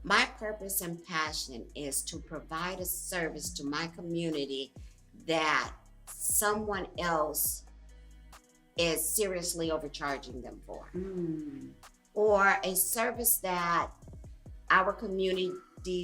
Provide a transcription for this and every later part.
My purpose and passion is to provide a service to my community that someone else is seriously overcharging them for, Mm. or a service that our community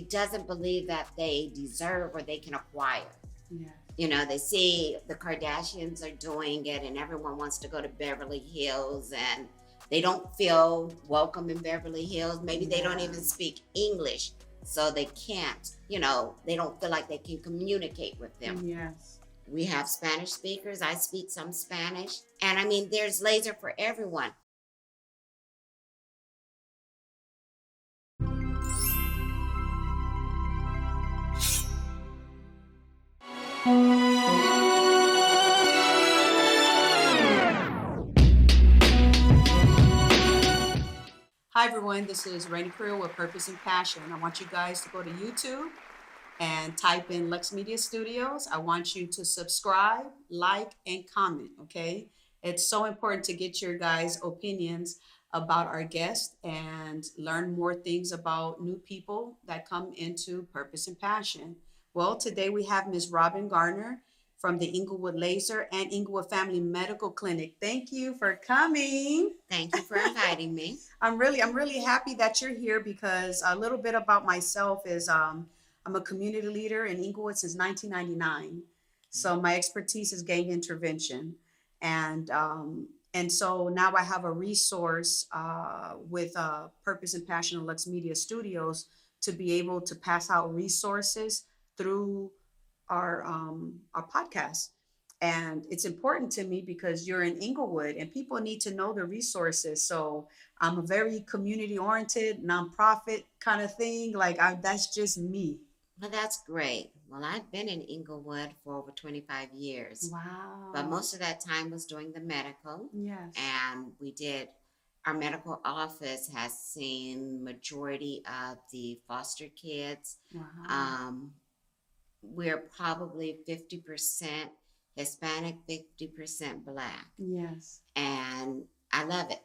doesn't believe that they deserve or they can acquire. Yeah. You know, they see the Kardashians are doing it and everyone wants to go to Beverly Hills and they don't feel welcome in Beverly Hills. Maybe they don't even speak English, so they can't, they don't feel like they can communicate with them. Yes. We have Spanish speakers. I speak some Spanish. And I mean, there's laser for everyone. Hi everyone, this is Raina Carrillo with Purpose and Passion. I want you guys to go to YouTube and type in Luxemediastudios. I want you to subscribe, like, and comment, okay? It's so important to get your guys' opinions about our guests and learn more things about new people that come into Purpose and Passion. Well, today we have Ms. Robin Garner from the Inglewood Laser and Inglewood Family Medical Clinic. Thank you for coming. Thank you for inviting me. I'm really happy that you're here because a little bit about myself is I'm a community leader in Inglewood since 1999. So my expertise is gang intervention, and so now I have a resource with Purpose and Passion and Luxe Media Studios to be able to pass out resources through our podcast. And it's important to me because you're in Inglewood and people need to know the resources. So I'm a very community oriented, nonprofit kind of thing. That's just me. Well, that's great. Well, I've been in Inglewood for over 25 years, but Wow. most of that time was doing the medical. Yes. And our medical office has seen majority of the foster kids. Wow. We're probably 50% Hispanic, 50% Black. Yes. And I love it.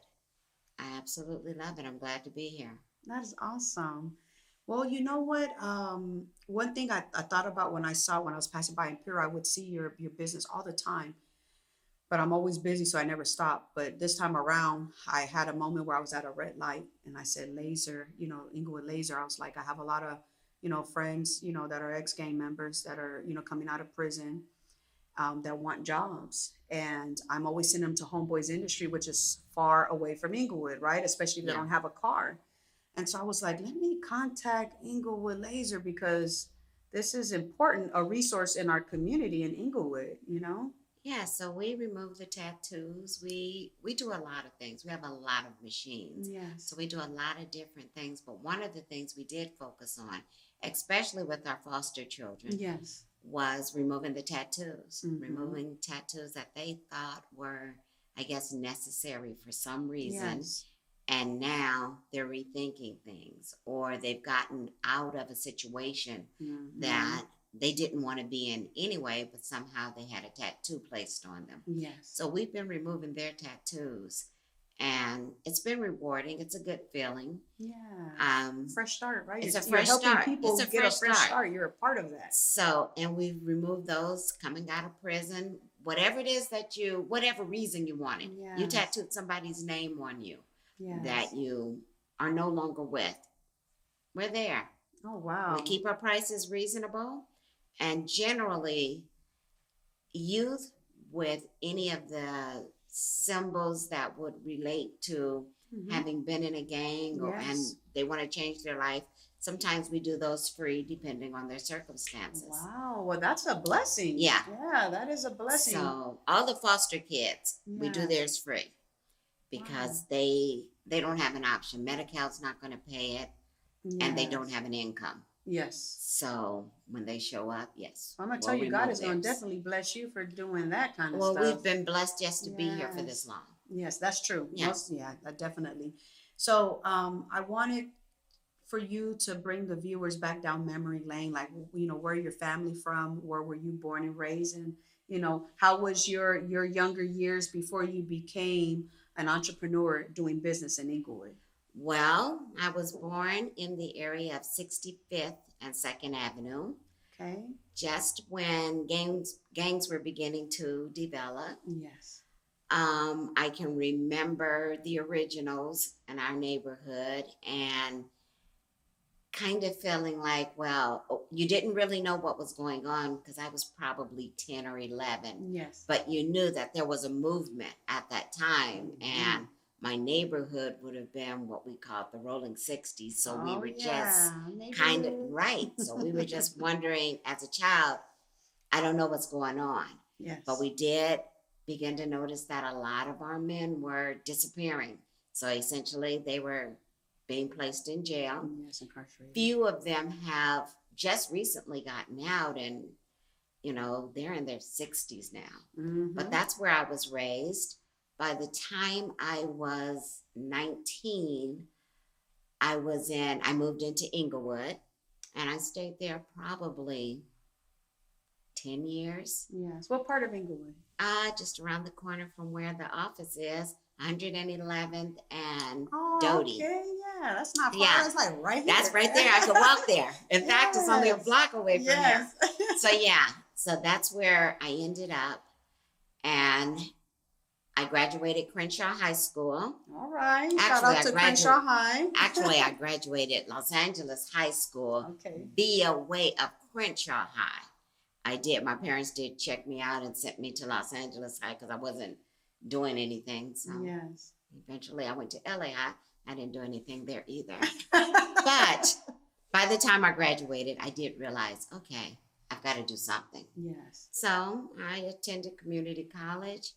I absolutely love it. I'm glad to be here. That is awesome. Well, you know what? One thing I thought about when I was passing by Imperial, I would see your business all the time, but I'm always busy, so I never stop. But this time around, I had a moment where I was at a red light and I said, laser, Inglewood Laser. I was like, I have a lot of, friends, that are ex-gang members that are, coming out of prison, that want jobs. And I'm always sending them to Homeboys Industry, which is far away from Inglewood, right? Especially if they Yeah. don't have a car. And so I was like, let me contact Inglewood Laser because this is important, a resource in our community in Inglewood. Yeah, so we remove the tattoos. We do a lot of things. We have a lot of machines. Yes. So we do a lot of different things, but one of the things we did focus on, especially with our foster children, Yes. was removing the tattoos. Mhm. Removing tattoos that they thought were, I guess, necessary for some reason. Yes. And now they're rethinking things, or they've gotten out of a situation Mhm. that they didn't want to be in anyway, but somehow they had a tattoo placed on them. Yes. So we've been removing their tattoos, and it's been rewarding. It's a good feeling. Yeah. Um, Fresh start, right? it's You're a fresh helping start. people It's a get fresh a fresh start. start. You're a part of that. So, and we've removed those coming out of prison, whatever it is that whatever reason you wanted. You Yes. tattooed somebody's name on you Yes. that you are no longer with. We're there. Oh wow. We keep our prices reasonable, and generally, youth with any of the symbols that would relate to Mhm. having been in a gang and Yes. they want to change their life. Sometimes we do those free depending on their circumstances. Wow. Well, that's a blessing. Yeah. Yeah, that is a blessing. So all the foster kids, we do Yes. theirs free because they don't have an option. Medi-Cal's not going to pay it, and they don't Yes. have an income. Yes. So when they show up, yes, I'm gonna we'll tell you, God remove is gonna theirs. definitely bless you for doing that kind of Well, we've stuff. been blessed just to be here for Yes. this long. Yes, that's true. Yeah. Definitely. So, I wanted for you to bring the viewers back down memory lane, like where your family from, where were you born and raised, and how was your younger years before you became an entrepreneur doing business in Inglewood? Well, I was born in the area of 65th and 2nd Avenue, Okay. just when gangs were beginning to develop. Yes. I can remember the originals in our neighborhood and kind of feeling like, well, you didn't really know what was going on because I was probably 10 or 11, Yes. but you knew that there was a movement at that time. And my neighborhood would have been what we called the rolling 60s. So we Oh were just yeah, kind of neighborhood. right. So we were just wondering as a child, I don't know what's going on. But Yes. we did begin to notice that a lot of our men were disappearing. So essentially, they were being placed in jail. Yes, incarcerated. Few of them have just recently gotten out, and they're in their 60s now. But that's where I was raised. By the time I was 19, I moved into Inglewood, and I stayed there probably 10 years. Yes. What part of Inglewood? Just around the corner from where the office is, 111th and Oh, Doty. okay, yeah, that's not far. Yeah. That's like right here. That's right there. I could walk there. In fact, it's only a Yes. block away from Yes. here. So yeah, so that's where I ended up, and I graduated Crenshaw High School. All right. Shout Actually, out to Crenshaw High. Actually, I graduated Los Angeles High School Okay. via way of Crenshaw High. I did. My parents did check me out and sent me to Los Angeles High because I wasn't doing anything. So Yes. eventually I went to LA High. I didn't do anything there either. But by the time I graduated, I did realize, okay, I've got to do something. Yes. So I attended community college,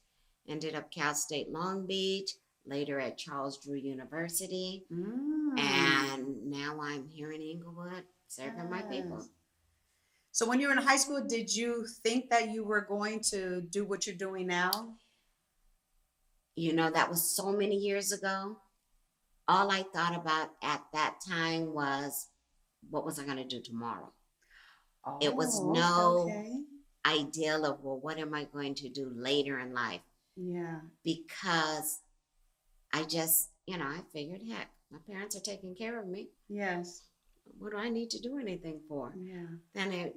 ended up Cal State Long Beach, later at Charles Drew University, and now I'm here in Inglewood serving my people. So when you were in high school, did you think that you were going to do what you're doing now? That was so many years ago. All I thought about at that time was, what was I going to do tomorrow? Oh, it was no ideal of, well, what am I going to do later in life? Yeah. Because I just, I figured, heck, my parents are taking care of me. Yes. What do I need to do anything for? Yeah. Then,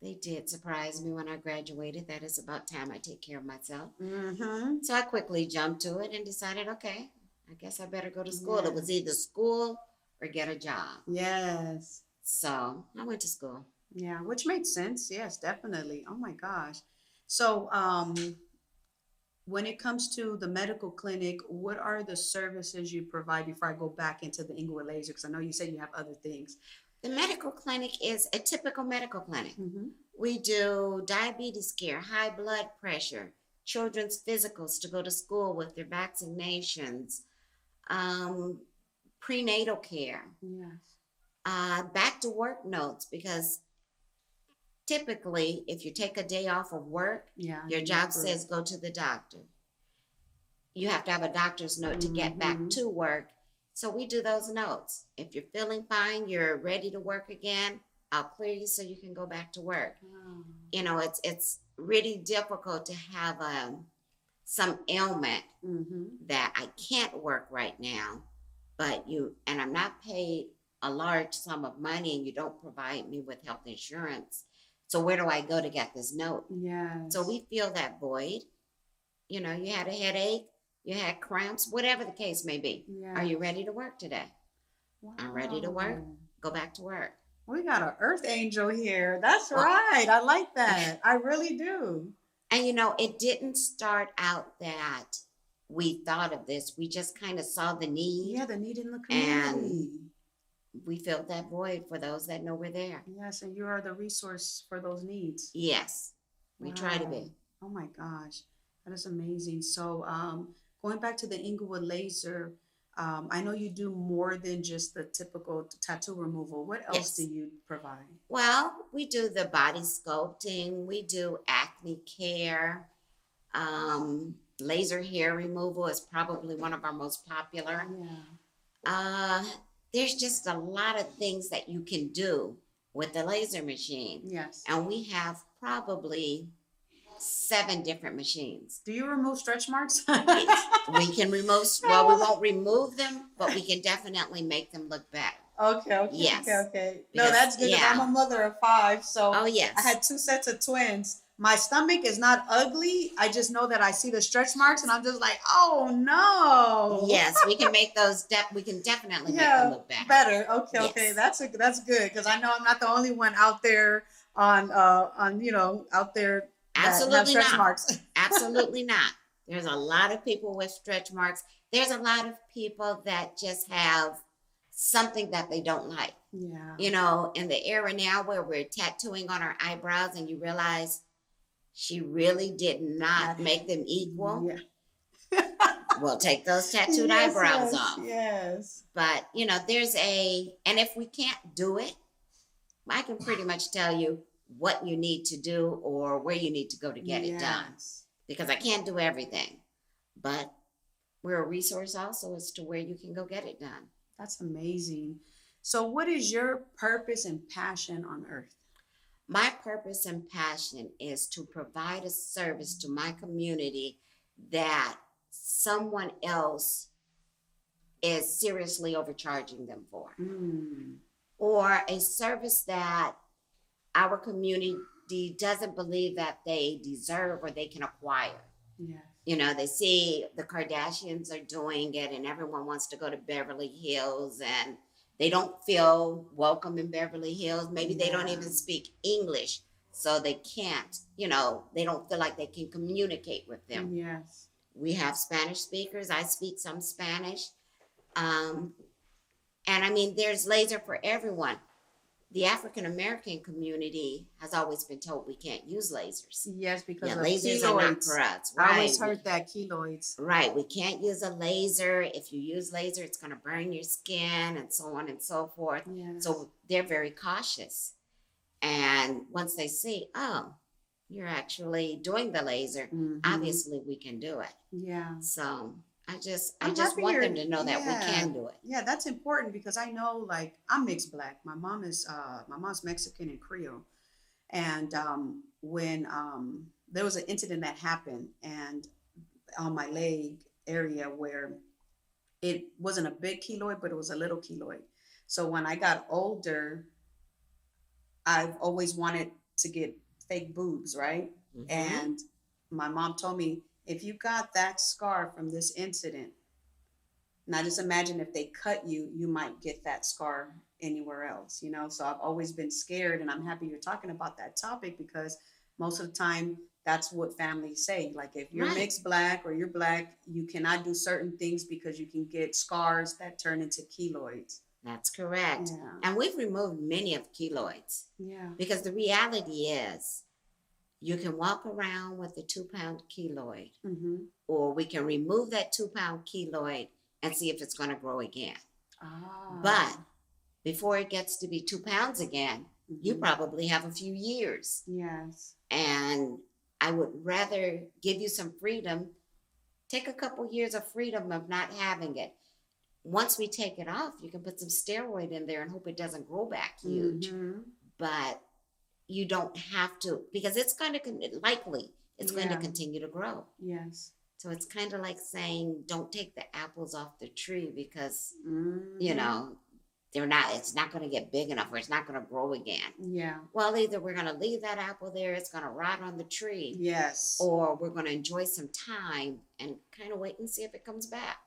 they did surprise me when I graduated. That it's about time I take care of myself. So I quickly jumped to it and decided, okay, I guess I better go to school. Yes. It was either school or get a job. Yes. So I went to school. Yeah, which makes sense. Yes, definitely. Oh my gosh. So, when it comes to the medical clinic, what are the services you provide before I go back into the Inglewood Laser? Because I know you said you have other things. The medical clinic is a typical medical clinic. We do diabetes care, high blood pressure, children's physicals to go to school with their vaccinations, prenatal care, back to work notes, because typically if you take a day off of work, your job says go to the doctor. You have to have a doctor's note to get back to work. So we do those notes. If you're feeling fine, you're ready to work again, I'll clear you so you can go back to work. It's really difficult to have some ailment that I can't work right now, and I'm not paid a large sum of money, and you don't provide me with health insurance. So where do I go to get this note? Yes. So we fill that void. You had a headache, you had cramps, whatever the case may be. Yes. Are you ready to work today? Wow. I'm ready to work. Go back to work. We got an earth angel here. That's right. I like that. I really do. And it didn't start out that we thought of this. We just kind of saw the need. Yeah, the need in the community. And we filled that void for those that know we're there. Yes, and you are the resource for those needs. Yes, we try to be. Oh my gosh, that is amazing. So, going back to the Inglewood Laser, I know you do more than just the typical tattoo removal. What else do you provide? Well, we do the body sculpting. We do acne care. Laser hair removal is probably one of our most popular. Yeah. There's just a lot of things that you can do with the laser machine. Yes. And we have probably 7 different machines. Do you remove stretch marks? We can remove, well, we won't remove them, but we can definitely make them look better. Okay. Yes. No, Because, that's good because I'm a mother of 5, so Oh, yes. I had 2 sets of twins. My stomach is not ugly. I just know that I see the stretch marks, and I'm just like, oh no. Yes, we can make those. We can definitely make them look better. Okay. Yes. That's good because I know I'm not the only one out there on out there that have Absolutely stretch not. marks. Absolutely not. There's a lot of people with stretch marks. There's a lot of people that just have something that they don't like. Yeah. You know, in the era now where we're tattooing on our eyebrows and you realize she really did not make them equal. Yeah. We'll take those tattooed eyebrows off. Yes. But, you know, and if we can't do it, I can pretty much tell you what you need to do or where you need to go to get it done. Because I can't do everything. But we're a resource also as to where you can go get it done. That's amazing. So what is your purpose and passion on earth? My purpose and passion is to provide a service to my community that someone else is seriously overcharging them for. Or a service that our community doesn't believe that they deserve or they can acquire. Yeah. You know, they see the Kardashians are doing it and everyone wants to go to Beverly Hills and they don't feel welcome in Beverly Hills. Maybe they don't even speak English, so they can't, you know, they don't feel like they can communicate with them. Yes. We have Spanish speakers. I speak some Spanish. And I mean, there's laser for everyone. The African American community has always been told we can't use lasers. Yes, because of lasers keloids. are not for us. Right. I always heard that keloids. Right. We can't use a laser. If you use laser, it's going to burn your skin and so on and so forth. Yes. So they're very cautious. And once they see, oh, you're actually doing the laser, obviously we can do it. Yeah. So I just want them to know that we can do it. Yeah, that's important because I know, like, I'm mixed black. My mom's Mexican and Creole, and when there was an incident that happened, and on my leg area where it wasn't a big keloid, but it was a little keloid. So when I got older, I've always wanted to get fake boobs, right? And my mom told me, if you got that scar from this incident, now just imagine if they cut you, you might get that scar anywhere else, you know? So I've always been scared, and I'm happy you're talking about that topic because most of the time that's what families say. Like, if you're mixed black or you're black, you cannot do certain things because you can get scars that turn into keloids. That's correct. Yeah. And we've removed many of keloids. Yeah. Because the reality is, you can walk around with a 2-pound keloid, or we can remove that 2-pound keloid and see if it's going to grow again. But before it gets to be 2 pounds again, you probably have a few years. Yes. And I would rather give you some freedom, take a couple years of freedom of not having it. Once we take it off, you can put some steroid in there and hope it doesn't grow back huge. But you don't have to, because it's going to going to continue to grow. Yes. So it's kind of like saying, don't take the apples off the tree because, you know, it's not going to get big enough or it's not going to grow again. Yeah. Well, either we're going to leave that apple there, it's going to rot on the tree. Yes. Or we're going to enjoy some time and kind of wait and see if it comes back.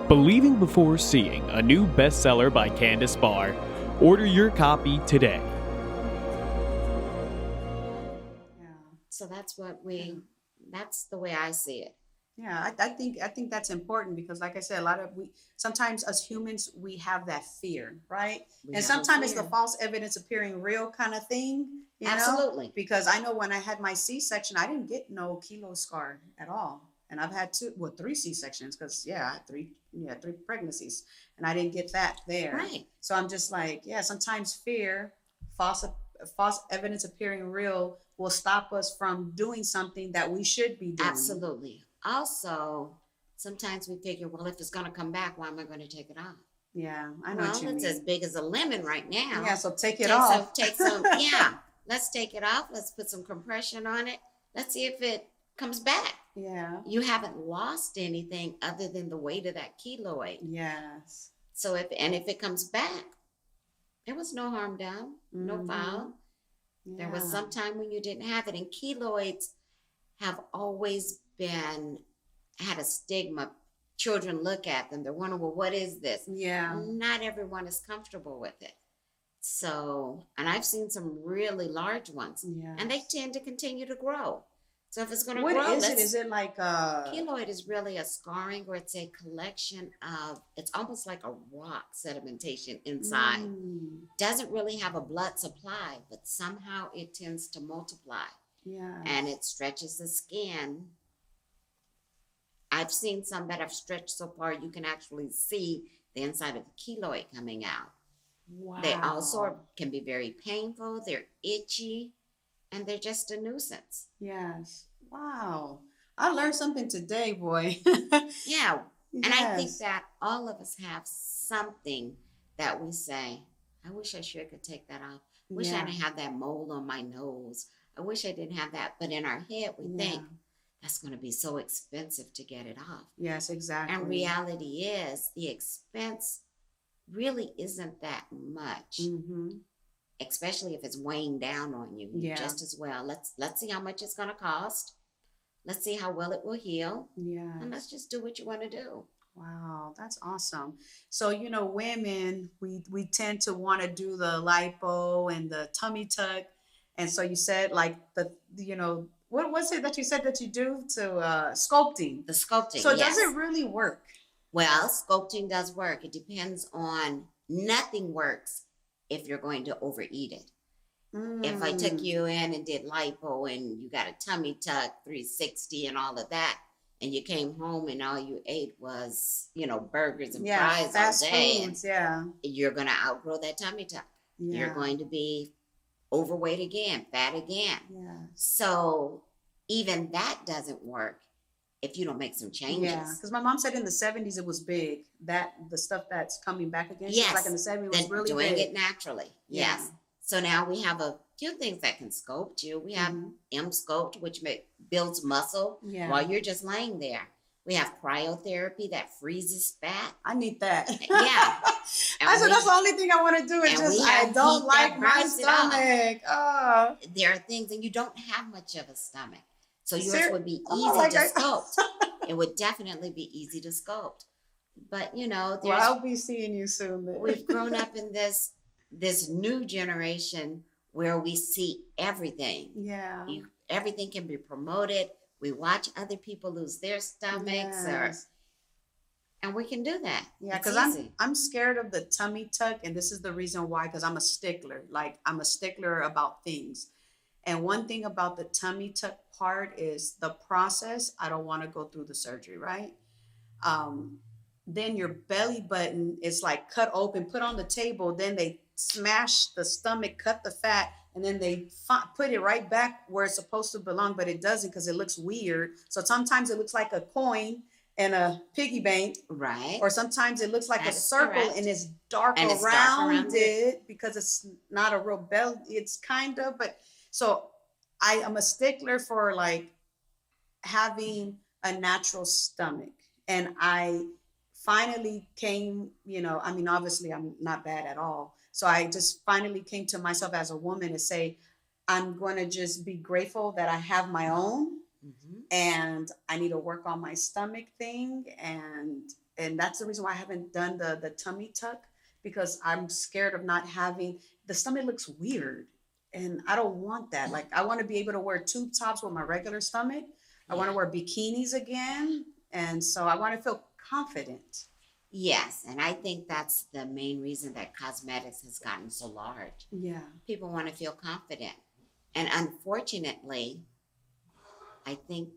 Believing Before Seeing, a new bestseller by Candace Barr. Order your copy today. So that's that's the way I see it. Yeah, I think that's important because, like I said, sometimes as humans, we have that fear, right? And sometimes it's the false evidence appearing real kind of thing, you Absolutely. know? Because I know when I had my C-section, I didn't get no kilo scar at all. And I've had 3 C-sections because, I had 3 pregnancies, and I didn't get that there. Right. So I'm just like, sometimes fear, false evidence appearing real will stop us from doing something that we should be doing. Absolutely. Also, sometimes we figure, well, if it's going to come back, why am I going to take it off? Yeah, I know what you mean. It's as big as a lemon right now. Yeah, so take it off. Let's take it off. Let's put some compression on it. let's see if it comes back. Yeah. You haven't lost anything other than the weight of that keloid. Yes. So if it comes back, there was no harm done, no foul. There was some time when you didn't have it, and keloids have always had a stigma. Children look at them, they're wondering, well, what is this? Yeah. Not everyone is comfortable with it. So, and I've seen some really large ones, and they tend to continue to grow. So if it's going to grow, what is it? Is it like keloid is really a scarring, or it's a collection of, it's almost like a rock sedimentation inside. Doesn't really have a blood supply, but somehow it tends to multiply. Yeah. And it stretches the skin. I've seen some that have stretched so far you can actually see the inside of the keloid coming out. Wow. They also can be very painful, they're itchy, and they're just a nuisance. Yes. Wow. I learned something today, boy. Yeah. And I think that all of us have something that we say, I wish I sure could take that off. I wish I didn't have that mole on my nose. I wish I didn't have that. But in our head, we think that's going to be so expensive to get it off. Yes, exactly. And reality is the expense really isn't that much, especially if it's weighing down on you just as well. Let's see how much it's going to cost. Let's see how well it will heal. Yeah. And let's just do what you want to do. Wow, that's awesome. So, women, we tend to want to do the lipo and the tummy tuck. And so you said like what was it that you said that you do to sculpting? The sculpting. So does it really work? Well, sculpting does work. It depends on, nothing works if you're going to overeat it. If I took you in and did lipo and you got a tummy tuck, 360 and all of that, and you came home and all you ate was, burgers and fries fast all day, foods, you're going to outgrow that tummy tuck. Yeah. You're going to be overweight again, fat again. Yeah. So even that doesn't work if you don't make some changes. Yeah, because my mom said in the 70s it was big, that the stuff that's coming back again. Yes. She's like in the 70s it was really doing big. it naturally. Yeah. Yes. So now we have a few things that can sculpt you. We have M-Sculpt, which builds muscle while you're just laying there. We have cryotherapy that freezes fat. I need that. Yeah. I said that's the only thing I want to do. Is just I don't like my stomach. There are things, and you don't have much of a stomach. So yours would be easy to sculpt. It would definitely be easy to sculpt. But I'll be seeing you soon. Then. We've grown up in this new generation where we see everything. Yeah. Everything can be promoted. We watch other people lose their stomachs, and we can do that. Yeah, because I'm scared of the tummy tuck, and this is the reason why. Because I'm a stickler. Like I'm a stickler about things, and one thing about the tummy tuck part is the process. I don't want to go through the surgery, right? Then your belly button is like cut open, put on the table. Then they smash the stomach, cut the fat, and then they put it right back where it's supposed to belong, but it doesn't because it looks weird. So sometimes it looks like a coin and a piggy bank. Right. Or sometimes it looks like a circle and it's dark around it because it's not a real belly. It's kind of, but so I am a stickler for like having a natural stomach. And I finally came, obviously I'm not bad at all. So I just finally came to myself as a woman to say, I'm going to just be grateful that I have my own, and I need to work on my stomach thing. And that's the reason why I haven't done the tummy tuck, because I'm scared of not having, the stomach looks weird and I don't want that. Like I want to be able to wear tube tops with my regular stomach. I want to wear bikinis again. And so I want to feel confident. Yes, and I think that's the main reason that cosmetics has gotten so large. Yeah. People want to feel confident. And unfortunately, I think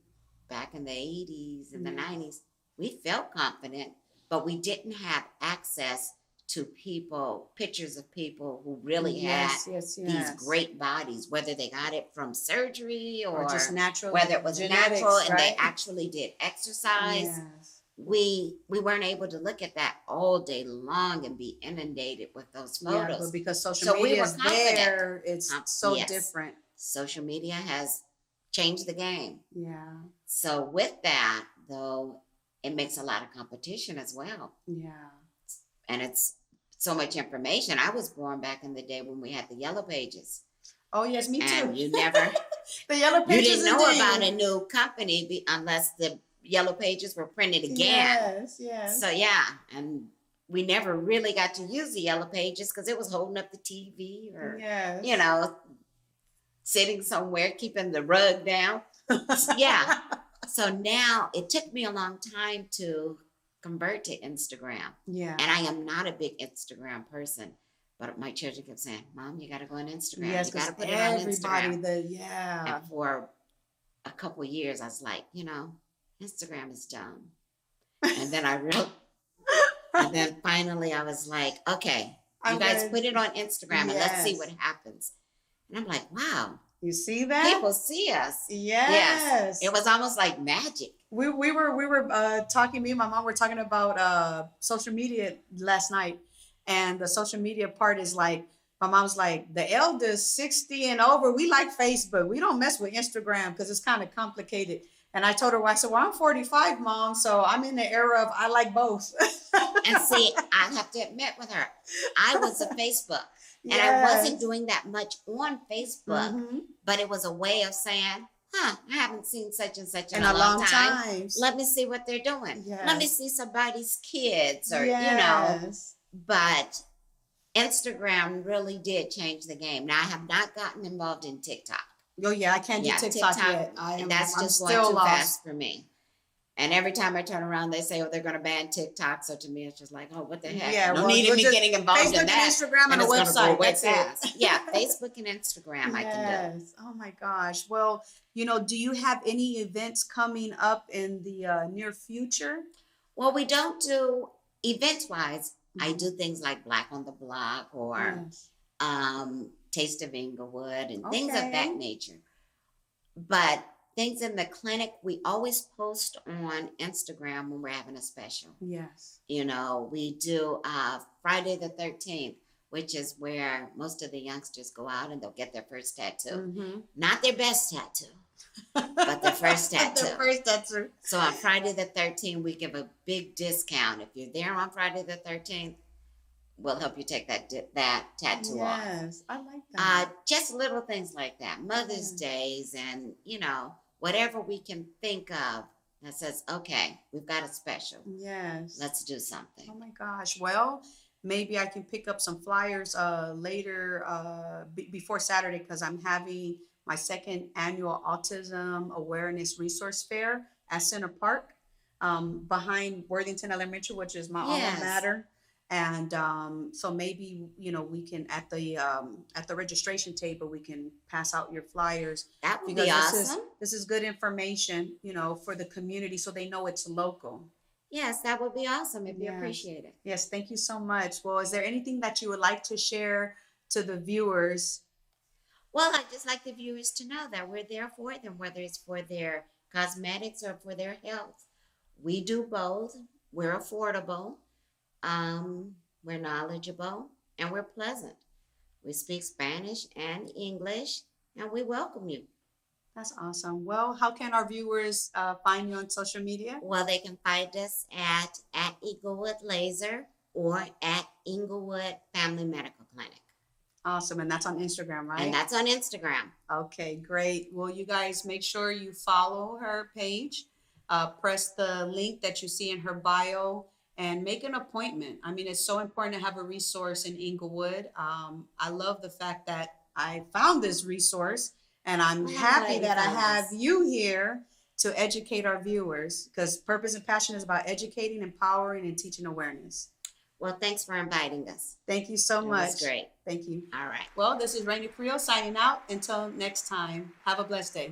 back in the 80s and the 90s, we felt confident, but we didn't have access to pictures of people who really had these great bodies, whether they got it from surgery or just natural, whether it was genetics, natural and right? They actually did exercise. Yes. We weren't able to look at that all day long and be inundated with those photos. Yeah, but because social media is there, it's so different. Social media has changed the game. Yeah. So with that, though, it makes a lot of competition as well. Yeah. And it's so much information. I was born back in the day when we had the yellow pages. Oh yes, me too. And you never, The yellow you pages. didn't know indeed. about a new company unless the yellow pages were printed again. Yes. So yeah, and we never really got to use the yellow pages because it was holding up the TV or, Yes. you know, sitting somewhere, keeping the rug down. Yeah. So now it took me a long time to convert to Instagram. Yeah. And I am not a big Instagram person, but my children kept saying, Mom, you got to go on Instagram. Yes, You got to because put it on everybody, Instagram. And for a couple of years, I was like, you know, Instagram is dumb. And then and then finally I was like, okay, you guys put it on Instagram and let's see what happens. And I'm like, wow. You see that? People see us. Yes. It was almost like magic. We were talking, me and my mom were talking about social media last night. And the social media part is like, my mom's like, the eldest 60 and over, we like Facebook. We don't mess with Instagram because it's kind of complicated. And I told her, I said, well, I'm 45, Mom, so I'm in the era of I like both. And see, I have to admit with her, I was a Facebook. And I wasn't doing that much on Facebook, but it was a way of saying, I haven't seen such and such in a long time. Let me see what they're doing. Yes. Let me see somebody's kids or, you know. But Instagram really did change the game. Now, I have not gotten involved in TikTok. Oh, yeah, I can't do TikTok yet. And that's just going too fast for me. And every time I turn around, they say, oh, they're going to ban TikTok. So to me, it's just like, oh, what the heck? Yeah, no need of me getting involved Facebook in that. Facebook, Instagram, and a website. That's it. Yeah, Facebook and Instagram I can do. Oh, my gosh. Well, you know, do you have any events coming up in the near future? Well, we don't do events-wise. I do things like Black on the Block or Taste of Inglewood and things of that nature. But things in the clinic, we always post on Instagram when we're having a special. Yes. You know, we do Friday the 13th, which is where most of the youngsters go out and they'll get their first tattoo. Not their best tattoo, but their first tattoo. Their first tattoo. So on Friday the 13th, we give a big discount. If you're there on Friday the 13th, we'll help you take that tattoo off. Yes, I like that. Just little things like that. Mother's Days and, you know, whatever we can think of that says, okay, we've got a special. Yes. Let's do something. Oh, my gosh. Well, maybe I can pick up some flyers later before Saturday because I'm having my second annual Autism Awareness Resource Fair at Center Park behind Worthington Elementary, which is my alma mater. And so maybe, you know, we can at the registration table, we can pass out your flyers. That would be awesome. This is good information, you know, for the community so they know it's local. Yes, that would be awesome. It'd be appreciated. Yes, thank you so much. Well, is there anything that you would like to share to the viewers? Well, I'd just like the viewers to know that we're there for them, whether it's for their cosmetics or for their health. We do both. We're affordable. We're knowledgeable and we're pleasant. We speak Spanish and English and we welcome you. That's awesome. Well, how can our viewers find you on social media? Well, they can find us at Inglewood Laser or at Inglewood Family Medical Clinic. Awesome. And that's on Instagram, right? And that's on Instagram. Okay, great. Well, you guys make sure you follow her page. Press the link that you see in her bio and make an appointment. I mean, it's so important to have a resource in Inglewood. I love the fact that I found this resource and I'm happy that I have you here to educate our viewers because Purpose and Passion is about educating, empowering, and teaching awareness. Well, thanks for inviting us. Thank you so much. That's great. Thank you. All right. Well, this is Raina Carrillo signing out. Until next time, have a blessed day.